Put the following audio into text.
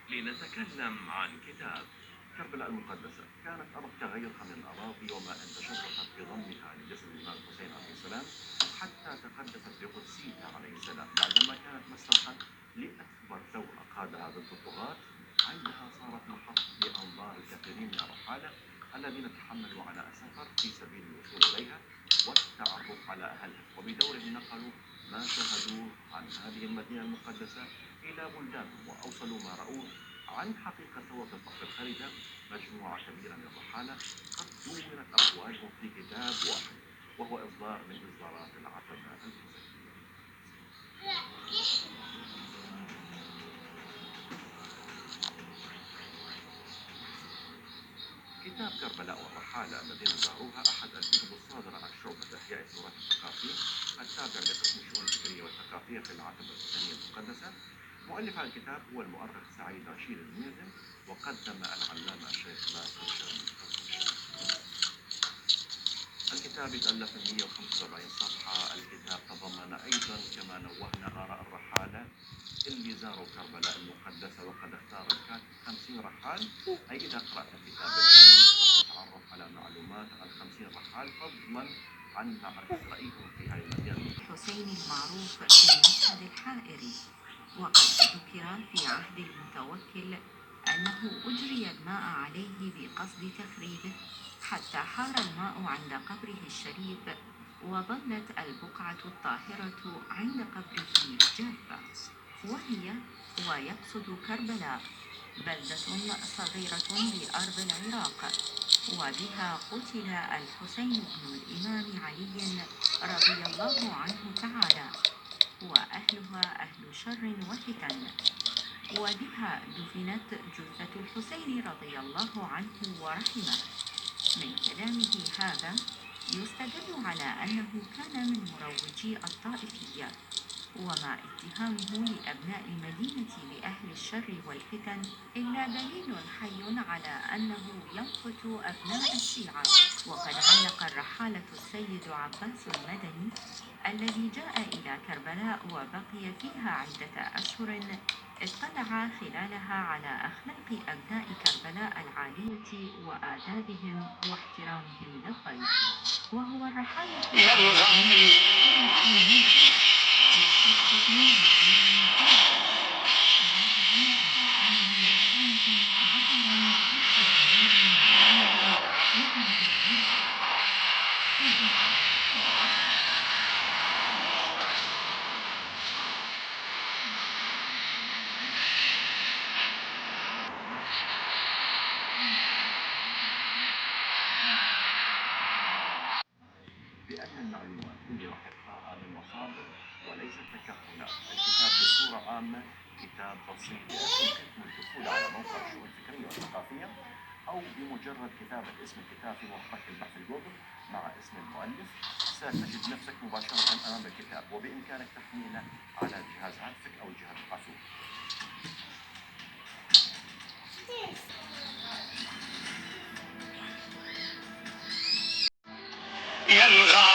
لنتكلم عن كتاب كربلاء المقدسة. كانت أرض تغيرها من الأراضي وما أن تشرفت بضمها لجسد الإمام الحسين عليه السلام حتى تقدست بقدسيته عليه السلام بعدما كانت مسرحا لأكبر ثورة قادها ضد الطغاة. عندها صارت محط لأنظار الكثيرين من الرحالة الذين تحملوا عناء السفر في سبيل الوصول إليها والتعرف على أهلها، وبدورهم نقلوا ما شاهدوه عن هذه المدينة المقدسة إلى بلدانهم وأوصلوا ما رأوه عن حقيقة ثورة الفقر الخارجة. مجموعة كبيرة من الرحالة قد دونت أفواههم في كتاب واحد، وهو إصدار من إصدارات العتبة الحسينية. كتاب كربلاء والرحالة الذين زاروها أحد الكتب الصادرة عن شعبة إحياء التراث الثقافي التابع لقسم الشؤون الفكرية والثقافية في العتبة الحسينية المقدسة. مؤلف الكتاب هو المؤرخ سعيد رشيد الميزن، وقدم العلامة الشيخ ناصر شامي. الكتاب يتألف من 175 صفحة. الكتاب تضمن أيضا كما نوهنا آراء الرحالة اللي زاروا كربلاء المقدسة، وقد اختار الكاتب 50 رحال. أي إذا قرأت الكتاب بالكامل تتعرف على معلومات عن 50 رحال فضلا عن معرفة رأيهم في هذه المدينة. الحسيني المعروف بالمشهد الحائري، وقد ذكر في عهد المتوكل أنه أجري الماء عليه بقصد تخريبه حتى حار الماء عند قبره الشريف، وظلت البقعة الطاهرة عند قبره جافة، ويقصد كربلاء، بلدة صغيرة بأرض العراق، وبها قتل الحسين بن الإمام علي رضي الله عنه تعالى، وأهلها أهل شر وفتن. وبها دفنت جثة الحسين رضي الله عنه ورحمه. من كلامه هذا يستدل على أنه كان من مروجي الطائفية، وما اتهامه لأبناء المدينة بأهل الشر والفتن إلا دليل حي على أنه يمقت أبناء الشيعة. وقد علق الرحالة السيد عباس المدني الذي جاء إلى كربلاء وبقي فيها عدة أشهر اطلع خلالها على أخلاق أبناء كربلاء العالية وآدابهم واحترامهم للضيف، وهو الرحالة بأن المعلومات اللي راح يختارها من مصادر وليست تكهنات. الكتاب بصورة عامة كتاب بسيط يمكنكم الدخول على موقع الشؤون الفكرية والثقافية أو بمجرد كتابة اسم الكتاب في محرك البحث الجوجل مع اسم المؤلف ستجد نفسك مباشرة أمام الكتاب، وبإمكانك تحميله على جهاز هاتفك أو جهاز الحاسوب. يلغى